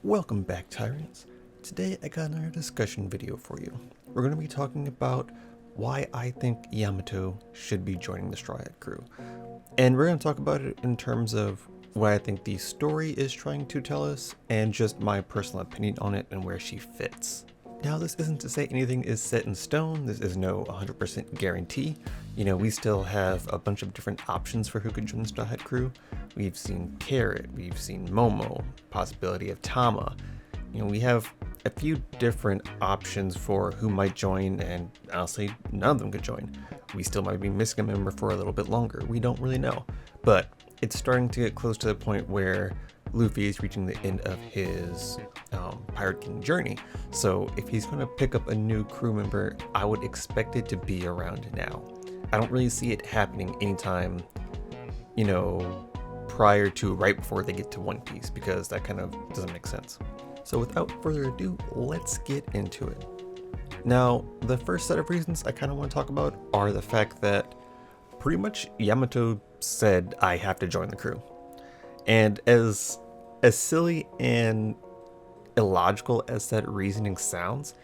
Welcome back, Tyrants. Today I got another discussion video for you. We're going to be talking about why I think Yamato should be joining the Straw Hat crew. And we're going to talk about it in terms of what I think the story is trying to tell us, and just my personal opinion on it and where she fits. Now, this isn't to say anything is set in stone. This is no 100% guarantee. We still have a bunch of different options for who could join the Straw Hat crew. We've seen Carrot, we've seen Momo, possibility of Tama. We have a few different options for who might join, and honestly, none of them could join. We still might be missing a member for a little bit longer. We don't really know. But it's starting to get close to the point where Luffy is reaching the end of his Pirate King journey. So if he's going to pick up a new crew member, I would expect it to be around now. I don't really see it happening anytime, prior to right before they get to One Piece, because that kind of doesn't make sense. So without further ado, let's get into it. Now, the first set of reasons I kind of want to talk about are the fact that pretty much Yamato said, I have to join the crew. And as silly and illogical as that reasoning sounds,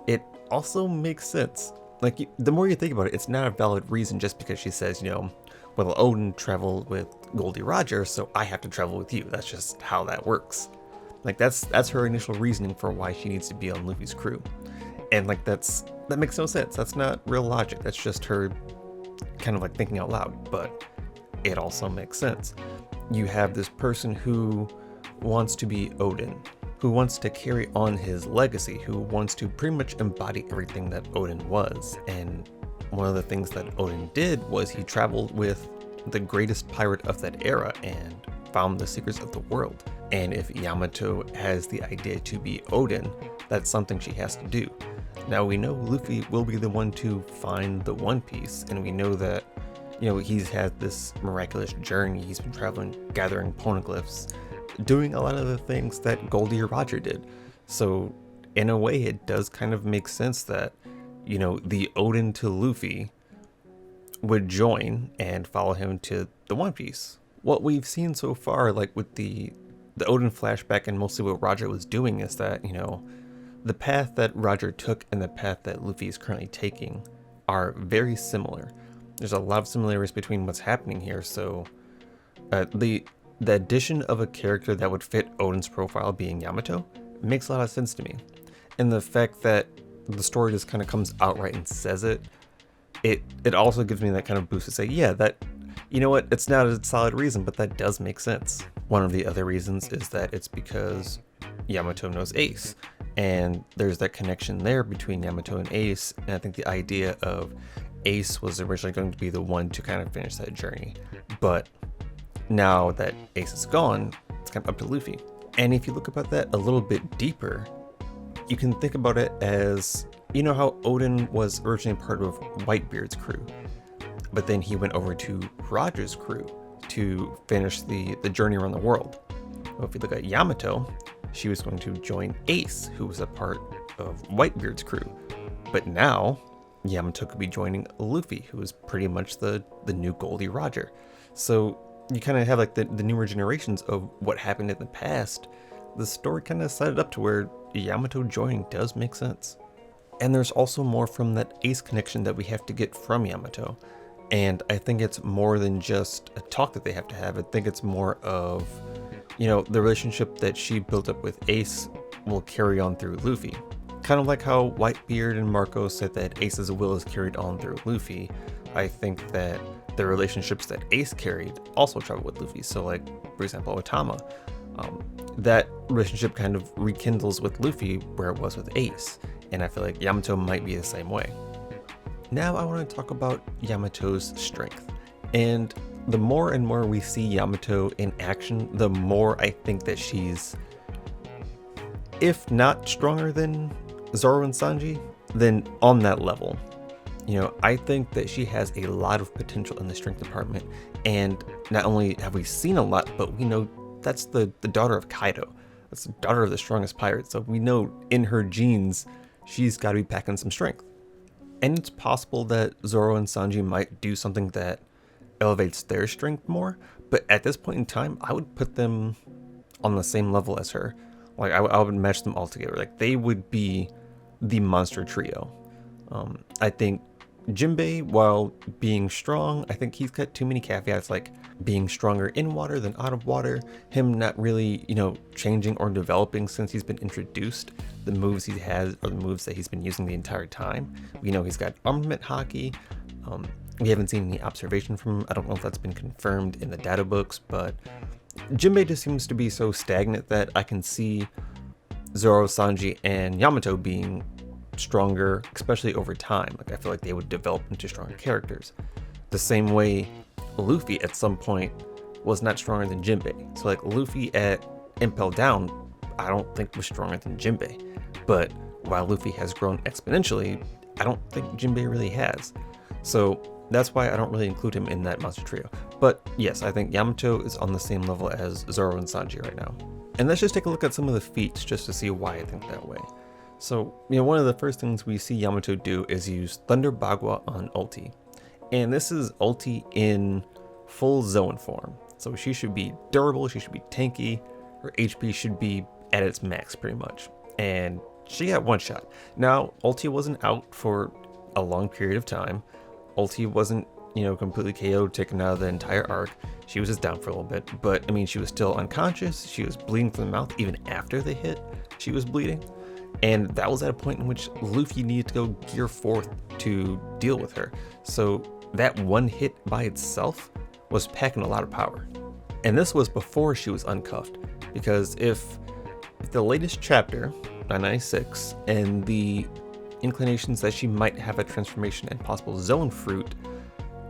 it also makes sense. Like, the more you think about it, it's not a valid reason just because she says, well, Odin traveled with Goldie Roger, so I have to travel with you. That's just how that works. Like, that's her initial reasoning for why she needs to be on Luffy's crew. And that makes no sense. That's not real logic. That's just her kind of like thinking out loud, but it also makes sense. You have this person who wants to be Odin, who wants to carry on his legacy, who wants to pretty much embody everything that Odin was. And one of the things that Odin did was he traveled with the greatest pirate of that era and found the secrets of the world. And if Yamato has the idea to be Odin, that's something she has to do. Now, we know Luffy will be the one to find the One Piece, and we know that he's had this miraculous journey. He's been traveling, gathering poneglyphs, doing a lot of the things that Goldie or Roger did. So in a way, it does kind of make sense that, the Odin to Luffy would join and follow him to the One Piece. What we've seen so far, like with the Odin flashback and mostly what Roger was doing, is that, the path that Roger took and the path that Luffy is currently taking are very similar. There's a lot of similarities between what's happening here, so the addition of a character that would fit Odin's profile, being Yamato, makes a lot of sense to me. And the fact that the story just kind of comes outright and says it also gives me that kind of boost to say, yeah, that, it's not a solid reason, but that does make sense. One of the other reasons is that it's because Yamato knows Ace, and there's that connection there between Yamato and Ace, and I think the idea of Ace was originally going to be the one to kind of finish that journey, but now that Ace is gone, it's kind of up to Luffy. And if you look about that a little bit deeper, you can think about it as, how Odin was originally part of Whitebeard's crew, but then he went over to Roger's crew to finish the journey around the world. Well, if you look at Yamato, she was going to join Ace, who was a part of Whitebeard's crew. But now, Yamato could be joining Luffy, who is pretty much the new Goldie Roger. So you kind of have like the newer generations of what happened in the past. The story kind of set it up to where Yamato joining does make sense. And there's also more from that Ace connection that we have to get from Yamato. And I think it's more than just a talk that they have to have. I think it's more of, the relationship that she built up with Ace will carry on through Luffy. Kind of like how Whitebeard and Marco said that Ace's will is carried on through Luffy. I think that the relationships that Ace carried also travel with Luffy. So like, for example, Otama. That relationship kind of rekindles with Luffy where it was with Ace. And I feel like Yamato might be the same way. Now I want to talk about Yamato's strength. And the more and more we see Yamato in action, the more I think that she's, if not stronger than Zoro and Sanji, then on that level. I think that she has a lot of potential in the strength department. And not only have we seen a lot, but we know that's the daughter of Kaido. That's the daughter of the strongest pirate. So we know in her genes, she's got to be packing some strength. And it's possible that Zoro and Sanji might do something that elevates their strength more, but at this point in time, I would put them on the same level as her. Like I would match them all together. Like they would be the monster trio. I think Jinbei, while being strong, I think he's got too many caveats, like being stronger in water than out of water, him not really, changing or developing since he's been introduced. The moves he has are the moves that he's been using the entire time. We know he's got armament hockey. We haven't seen any observation from him. I don't know if that's been confirmed in the data books, but Jinbei just seems to be so stagnant that I can see Zoro, Sanji, and Yamato being stronger, especially over time. Like I feel like they would develop into stronger characters. The same way Luffy at some point was not stronger than Jinbei. So like Luffy at Impel Down, I don't think was stronger than Jinbei. But while Luffy has grown exponentially, I don't think Jinbei really has. So that's why I don't really include him in that monster trio. But yes, I think Yamato is on the same level as Zoro and Sanji right now. And let's just take a look at some of the feats just to see why I think that way. So, one of the first things we see Yamato do is use Thunder Bagua on ulti. And this is ulti in full Zoan form. So she should be durable, she should be tanky, her HP should be at its max pretty much. And she got one shot. Now, ulti wasn't out for a long period of time. Ulti wasn't, completely KO'd, taken out of the entire arc. She was just down for a little bit. But, she was still unconscious. She was bleeding from the mouth. Even after they hit, she was bleeding. And that was at a point in which Luffy needed to go gear forth to deal with her. So that one hit by itself was packing a lot of power. And this was before she was uncuffed. Because if the latest chapter, 996, and the inclinations that she might have a transformation and possible zone fruit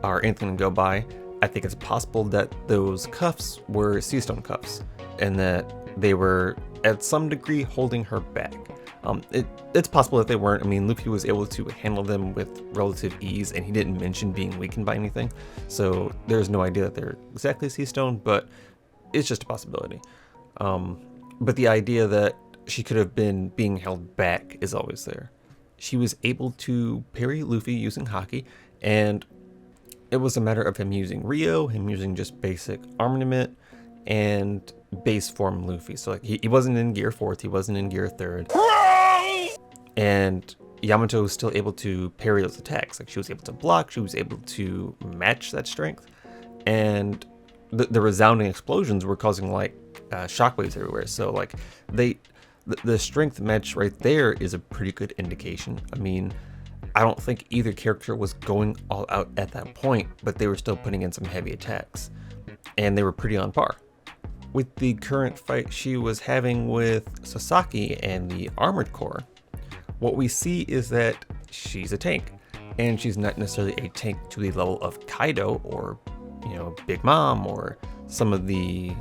are anything to go by, I think it's possible that those cuffs were sea stone cuffs and that they were at some degree holding her back. It's possible that they weren't. Luffy was able to handle them with relative ease, and he didn't mention being weakened by anything, so there's no idea that they're exactly sea stone, but it's just a possibility. But the idea that she could have been being held back is always there. She was able to parry Luffy using Haki, and it was a matter of him using Rio, him using just basic armament, and base form Luffy. So like he wasn't in gear 4th, he wasn't in gear 3rd. And Yamato was still able to parry those attacks. Like she was able to block, she was able to match that strength. And the resounding explosions were causing like shockwaves everywhere. So like the strength match right there is a pretty good indication. I don't think either character was going all out at that point, but they were still putting in some heavy attacks. And they were pretty on par. With the current fight she was having with Sasaki and the Armored Core, what we see is that she's a tank. And she's not necessarily a tank to the level of Kaido or, Big Mom or some of the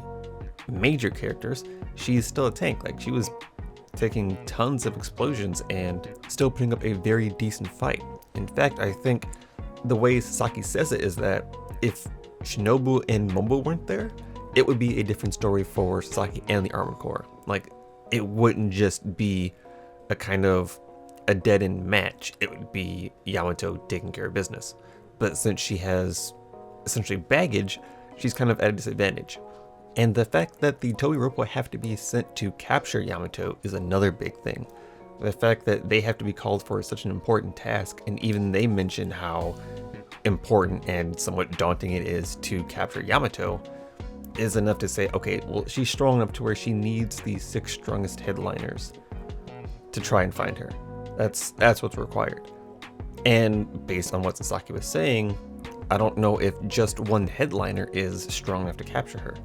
major characters. She's still a tank. Like she was taking tons of explosions and still putting up a very decent fight. In fact, I think the way Sasaki says it is that if Shinobu and Momo weren't there, it would be a different story for Sasaki and the Armored Core. Like, it wouldn't just be a kind of a dead-end match. It would be Yamato taking care of business. But since she has essentially baggage, she's kind of at a disadvantage. And the fact that the Toei Roppo have to be sent to capture Yamato is another big thing. The fact that they have to be called for such an important task, and even they mention how important and somewhat daunting it is to capture Yamato, is enough to say, okay, well, she's strong enough to where she needs the 6 strongest headliners to try and find her. That's what's required. And based on what Sasaki was saying, I don't know if just one headliner is strong enough to capture her.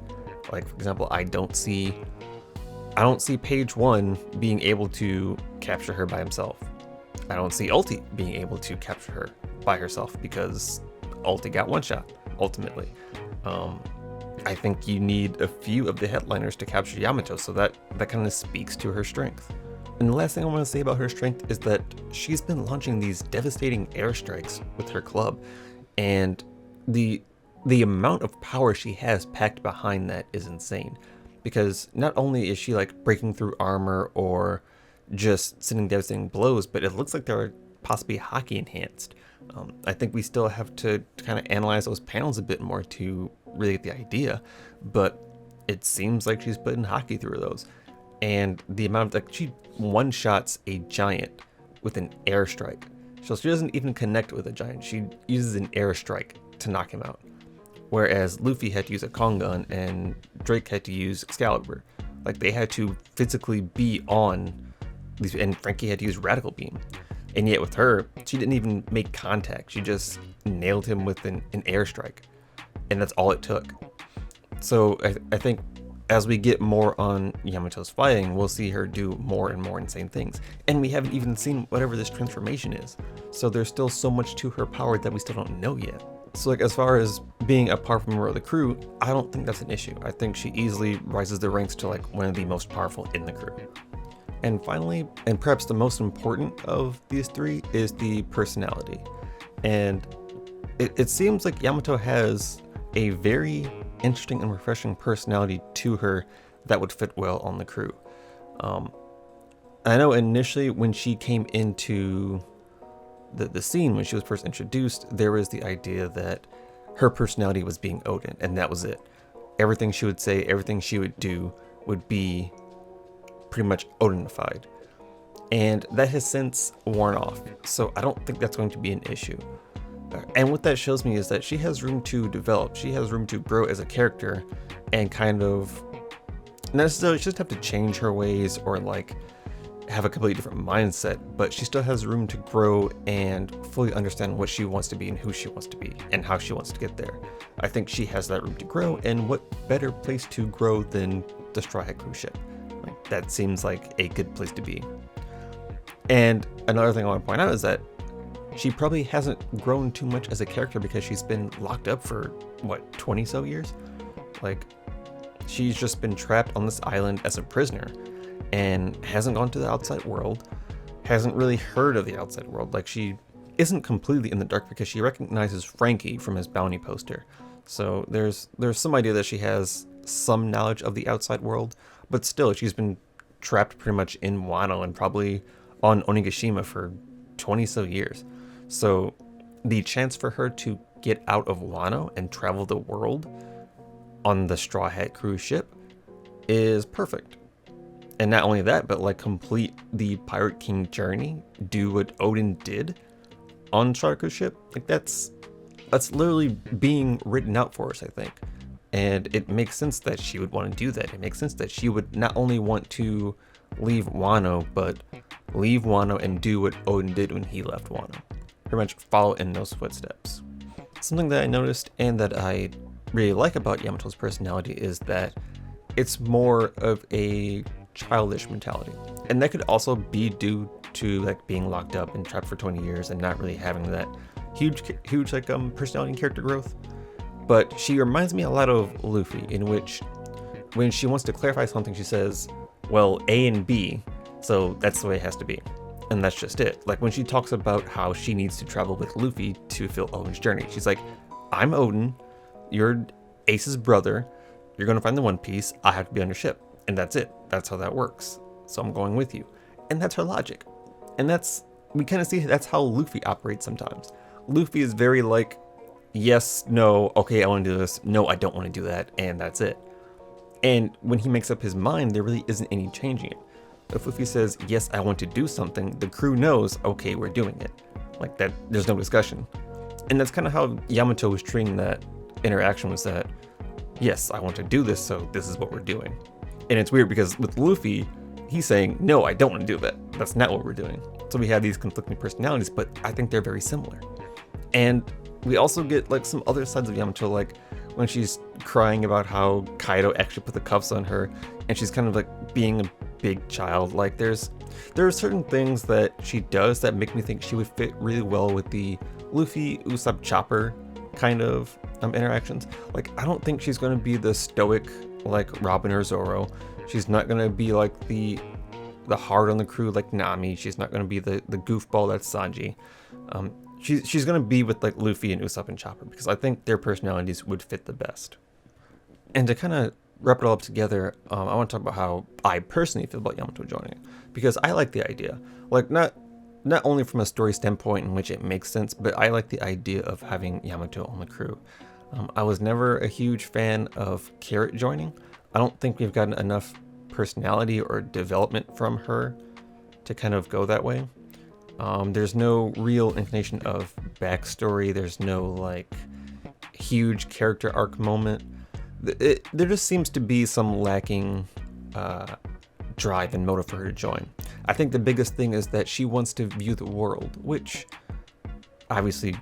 Like, for example, I don't see Page 1 being able to capture her by himself. I don't see Ulti being able to capture her by herself because Ulti got one shot, ultimately. I think you need a few of the headliners to capture Yamato, so that kind of speaks to her strength. And the last thing I want to say about her strength is that she's been launching these devastating airstrikes with her club, and the amount of power she has packed behind that is insane. Because not only is she like breaking through armor or just sending devastating blows, but it looks like they're possibly Haki enhanced. I think we still have to kind of analyze those panels a bit more to really get the idea, but it seems like she's putting Haki through those. and the amount that she one-shots a giant with an airstrike. So she doesn't even connect with a giant. She uses an airstrike to knock him out. Whereas Luffy had to use a Kongan and Drake had to use Excalibur. Like, they had to physically be on these, and Frankie had to use Radical Beam. And yet with her, she didn't even make contact. She just nailed him with an airstrike. And that's all it took. So I think as we get more on Yamato's fighting, we'll see her do more and more insane things. And we haven't even seen whatever this transformation is. So there's still so much to her power that we still don't know yet. So like, as far as being a powerful member of the crew, I don't think that's an issue. I think she easily rises the ranks to like one of the most powerful in the crew. And finally, and perhaps the most important of these three, is the personality. And it seems like Yamato has a very interesting and refreshing personality to her that would fit well on the crew. I know initially when she came into the scene, when she was first introduced, there was the idea that her personality was being Odin, and that was it. Everything she would say, everything she would do would be pretty much Odinified. And that has since worn off, so I don't think that's going to be an issue. And what that shows me is that she has room to develop, she has room to grow as a character, and kind of, not necessarily she doesn't have to change her ways or like have a completely different mindset, but she still has room to grow and fully understand what she wants to be and who she wants to be and how she wants to get there. I think she has that room to grow, and what better place to grow than the Straw Hat cruise ship? Like, that seems like a good place to be. And another thing I want to point out is that she probably hasn't grown too much as a character because she's been locked up for, what, 20 so years? Like, she's just been trapped on this island as a prisoner and hasn't gone to the outside world, hasn't really heard of the outside world. Like, she isn't completely in the dark because she recognizes Frankie from his bounty poster. So there's some idea that she has some knowledge of the outside world, but still, she's been trapped pretty much in Wano and probably on Onigashima for 20 so years. So the chance for her to get out of Wano and travel the world on the Straw Hat cruise ship is perfect. And not only that, but like complete the Pirate King journey, do what Odin did on Straw Hat cruise ship. Like, that's literally being written out for us, I think. And it makes sense that she would want to do that. It makes sense that she would not only want to leave Wano, but leave Wano and do what Odin did when he left Wano. Pretty much follow in those footsteps. Something that I noticed and that I really like about Yamato's personality is that it's more of a childish mentality. And that could also be due to like being locked up and trapped for 20 years and not really having that huge like personality and character growth. But she reminds me a lot of Luffy, in which when she wants to clarify something, she says, well, A and B, so that's the way it has to be. And that's just it. Like, when she talks about how she needs to travel with Luffy to fulfill Odin's journey, she's like, I'm Odin, you're Ace's brother, you're going to find the One Piece, I have to be on your ship. And that's it. That's how that works. So I'm going with you. And that's her logic. And we kind of see that's how Luffy operates sometimes. Luffy is very like, yes, no, okay, I want to do this, no, I don't want to do that, and that's it. And when he makes up his mind, there really isn't any changing it. If Luffy says, yes, I want to do something, the crew knows, okay, we're doing it. Like that, there's no discussion. And that's kind of how Yamato was treating that interaction, was that, yes, I want to do this, so this is what we're doing. And it's weird because with Luffy, he's saying, no, I don't want to do that. That's not what we're doing. So we have these conflicting personalities, but I think they're very similar. And we also get like some other sides of Yamato, like when she's crying about how Kaido actually put the cuffs on her, and she's kind of like being a big child. Like there are certain things that she does that make me think she would fit really well with the Luffy, Usopp, Chopper kind of interactions. Like, I don't think she's going to be the stoic like Robin or Zoro. She's not going to be like the hard on the crew like Nami. She's not going to be the goofball that's Sanji. She's going to be with like Luffy and Usopp and Chopper, because I think their personalities would fit the best. And to kind of wrap it all up together, I want to talk about how I personally feel about Yamato joining, because I like the idea. Like, not only from a story standpoint in which it makes sense, but I like the idea of having Yamato on the crew. I was never a huge fan of Carrot joining. I don't think we've gotten enough personality or development from her to kind of go that way. There's no real inclination of backstory. There's no like huge character arc moment. There just seems to be some lacking drive and motive for her to join. I think the biggest thing is that she wants to view the world, which obviously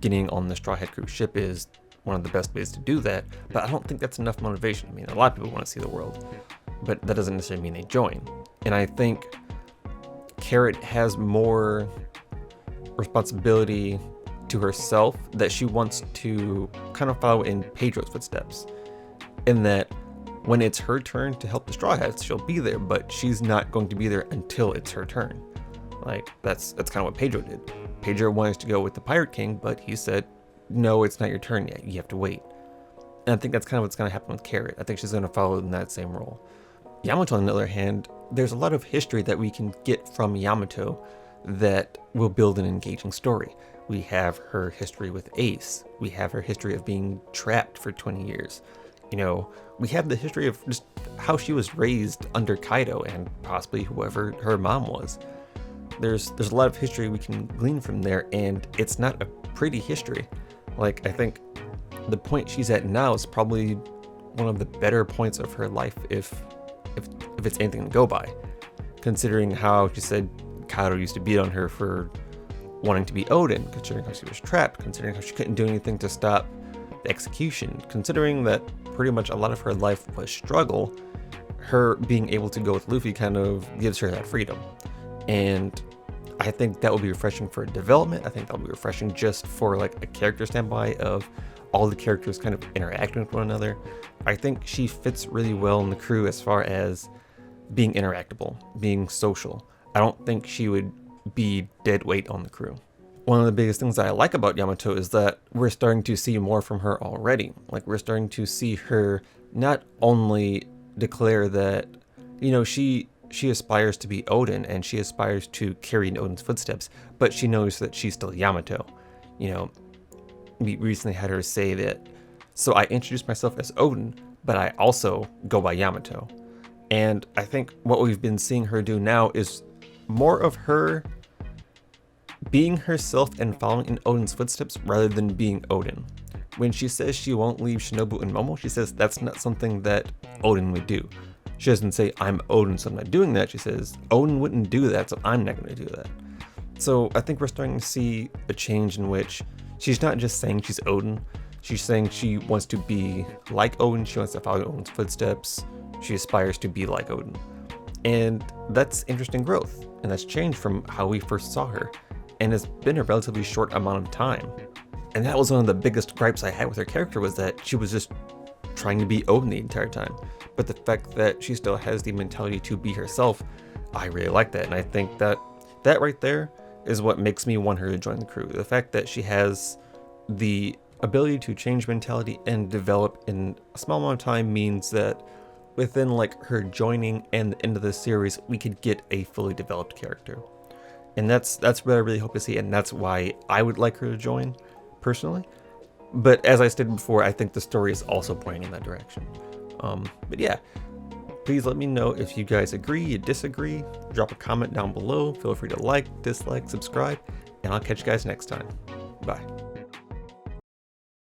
getting on the Straw Hat Crew ship is one of the best ways to do that, but I don't think that's enough motivation. I mean, a lot of people want to see the world, but that doesn't necessarily mean they join. And I think Carrot has more responsibility to herself that she wants to kind of follow in Pedro's footsteps, in that when it's her turn to help the Straw Hats, she'll be there, but she's not going to be there until it's her turn. Like, that's kind of what Pedro did. Pedro wanted to go with the Pirate King, but he said, no, it's not your turn yet. You have to wait. And I think that's kind of what's going to happen with Carrot. I think she's going to follow in that same role. Yamato, on the other hand, there's a lot of history that we can get from Yamato that will build an engaging story. We have her history with Ace. We have her history of being trapped for 20 years. You know, we have the history of just how she was raised under Kaido and possibly whoever her mom was. There's a lot of history we can glean from there, and it's not a pretty history. Like, I think the point she's at now is probably one of the better points of her life if it's anything to go by. Considering how she said Kaido used to beat on her for wanting to be Odin, considering how she was trapped, considering how she couldn't do anything to stop the execution, considering that pretty much a lot of her life was struggle, her being able to go with Luffy kind of gives her that freedom. And I think that will be refreshing for development. I think that'll be refreshing just for like a character standpoint of all the characters kind of interacting with one another. I think she fits really well in the crew as far as being interactable, being social. I don't think she would be dead weight on the crew. One of the biggest things that I like about Yamato is that we're starting to see more from her already. Like, we're starting to see her not only declare that, you know, she aspires to be Odin and she aspires to carry in Odin's footsteps, but she knows that she's still Yamato. You know, we recently had her say that, so I introduced myself as Odin, but I also go by Yamato. And I think what we've been seeing her do now is more of her being herself and following in Odin's footsteps rather than being Odin. When she says she won't leave Shinobu and Momo, she says that's not something that Odin would do. She doesn't say, I'm Odin, so I'm not doing that. She says, Odin wouldn't do that, so I'm not going to do that. So I think we're starting to see a change in which she's not just saying she's Odin. She's saying she wants to be like Odin. She wants to follow Odin's footsteps. She aspires to be like Odin. And that's interesting growth. And that's changed from how we first saw her. And it's been a relatively short amount of time. And that was one of the biggest gripes I had with her character, was that she was just trying to be Odin the entire time. But the fact that she still has the mentality to be herself, I really like that. And I think that right there is what makes me want her to join the crew. The fact that she has the ability to change mentality and develop in a small amount of time means that within like her joining and the end of the series, we could get a fully developed character. And that's what I really hope to see, and that's why I would like her to join, personally. But as I stated before, I think the story is also pointing in that direction. But yeah, please let me know if you guys agree, you disagree. Drop a comment down below. Feel free to like, dislike, subscribe, and I'll catch you guys next time. Bye.